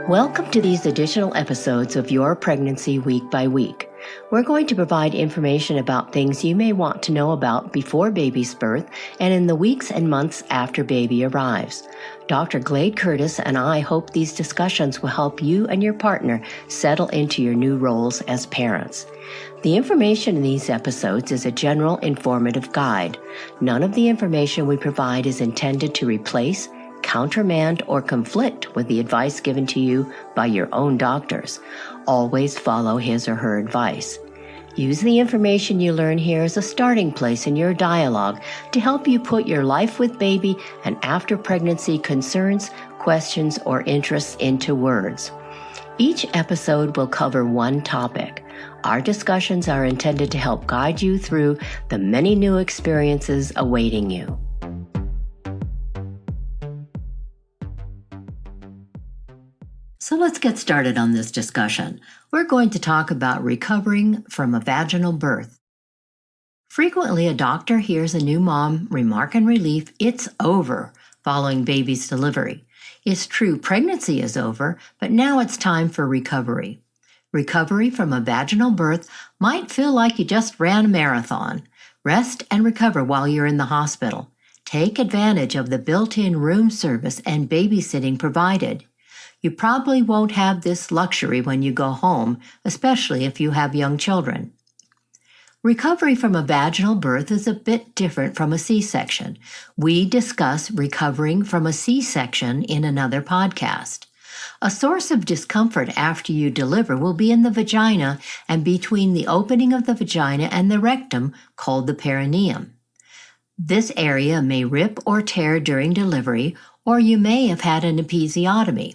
Welcome to these additional episodes of Your Pregnancy Week by Week. We're going to provide information about things you may want to know about before baby's birth and in the weeks and months after baby arrives. Dr. Glade Curtis and I hope these discussions will help you and your partner settle into your new roles as parents. The information in these episodes is a general informative guide. None of the information we provide is intended to replace, countermand, or conflict with the advice given to you by your own doctors. Always follow his or her advice. Use the information you learn here as a starting place in your dialogue to help you put your life with baby and after pregnancy concerns, questions, or interests into words. Each episode will cover one topic. Our discussions are intended to help guide you through the many new experiences awaiting you. So let's get started on this discussion. We're going to talk about recovering from a vaginal birth. Frequently, a doctor hears a new mom remark in relief, "It's over," following baby's delivery. It's true, pregnancy is over, but now it's time for recovery. Recovery from a vaginal birth might feel like you just ran a marathon. Rest and recover while you're in the hospital. Take advantage of the built-in room service and babysitting provided. You probably won't have this luxury when you go home, especially if you have young children. Recovery from a vaginal birth is a bit different from a C-section. We discuss recovering from a C-section in another podcast. A source of discomfort after you deliver will be in the vagina and between the opening of the vagina and the rectum, called the perineum. This area may rip or tear during delivery, or you may have had an episiotomy.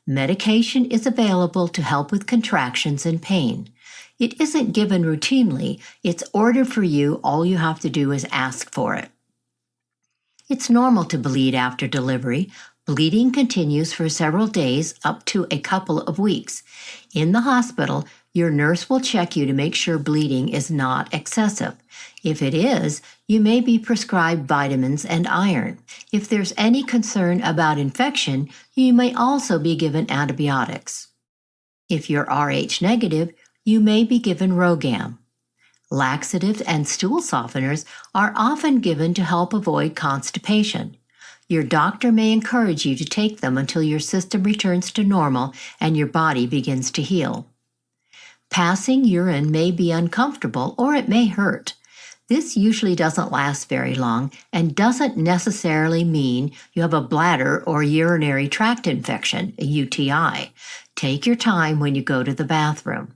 Medication is available to help with contractions and pain. It isn't given routinely, it's ordered for you, all you have to do is ask for it. It's normal to bleed after delivery. Bleeding continues for several days, up to a couple of weeks. In the hospital, your nurse will check you to make sure bleeding is not excessive. If it is, you may be prescribed vitamins and iron. If there's any concern about infection, you may also be given antibiotics. If you're Rh negative, you may be given Rogam. Laxatives and stool softeners are often given to help avoid constipation. Your doctor may encourage you to take them until your system returns to normal and your body begins to heal. Passing urine may be uncomfortable or it may hurt. This usually doesn't last very long and doesn't necessarily mean you have a bladder or urinary tract infection, a UTI. Take your time when you go to the bathroom.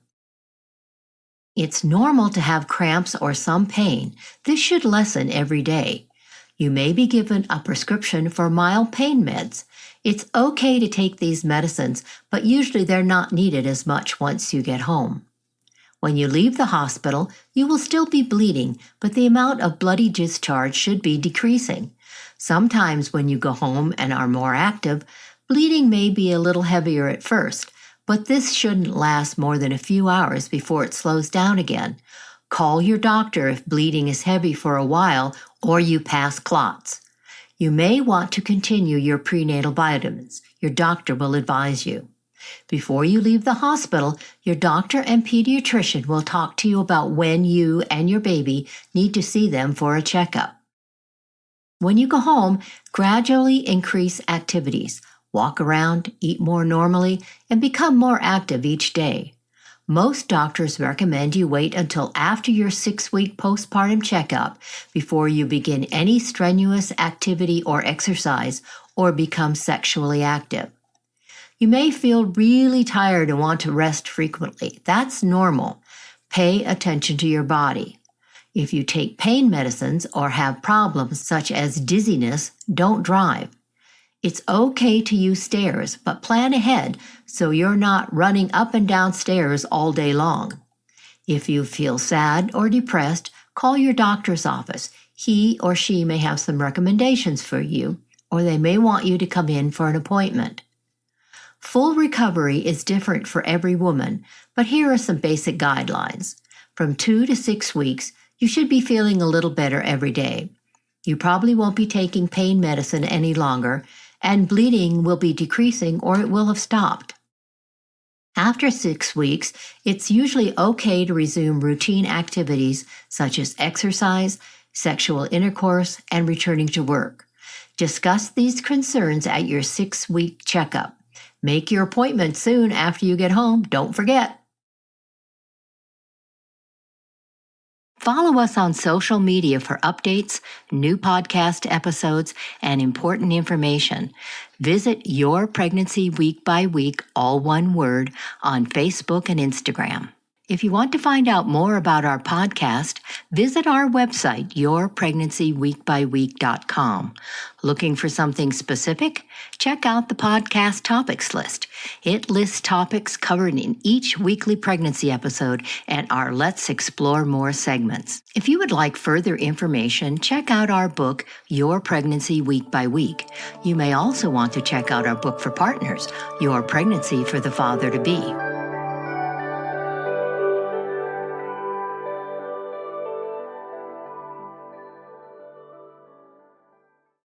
It's normal to have cramps or some pain. This should lessen every day. You may be given a prescription for mild pain meds. It's okay to take these medicines, but usually they're not needed as much once you get home. When you leave the hospital, you will still be bleeding, but the amount of bloody discharge should be decreasing. Sometimes when you go home and are more active, bleeding may be a little heavier at first, but this shouldn't last more than a few hours before it slows down again. Call your doctor if bleeding is heavy for a while or you pass clots. You may want to continue your prenatal vitamins. Your doctor will advise you. Before you leave the hospital, your doctor and pediatrician will talk to you about when you and your baby need to see them for a checkup. When you go home, gradually increase activities. Walk around, eat more normally, and become more active each day. Most doctors recommend you wait until after your 6-week postpartum checkup before you begin any strenuous activity or exercise or become sexually active. You may feel really tired and want to rest frequently. That's normal. Pay attention to your body. If you take pain medicines or have problems such as dizziness, don't drive. It's okay to use stairs, but plan ahead so you're not running up and down stairs all day long. If you feel sad or depressed, call your doctor's office. He or she may have some recommendations for you, or they may want you to come in for an appointment. Full recovery is different for every woman, but here are some basic guidelines. From 2 to 6 weeks, you should be feeling a little better every day. You probably won't be taking pain medicine any longer, and bleeding will be decreasing or it will have stopped. After 6 weeks, it's usually okay to resume routine activities such as exercise, sexual intercourse, and returning to work. Discuss these concerns at your 6-week checkup. Make your appointment soon after you get home. Don't forget. Follow us on social media for updates, new podcast episodes, and important information. Visit Your Pregnancy Week by Week, all one word, on Facebook and Instagram. If you want to find out more about our podcast, visit our website, yourpregnancyweekbyweek.com. Looking for something specific? Check out the podcast topics list. It lists topics covered in each weekly pregnancy episode and our Let's Explore More segments. If you would like further information, check out our book, Your Pregnancy Week by Week. You may also want to check out our book for partners, Your Pregnancy for the Father-to-Be.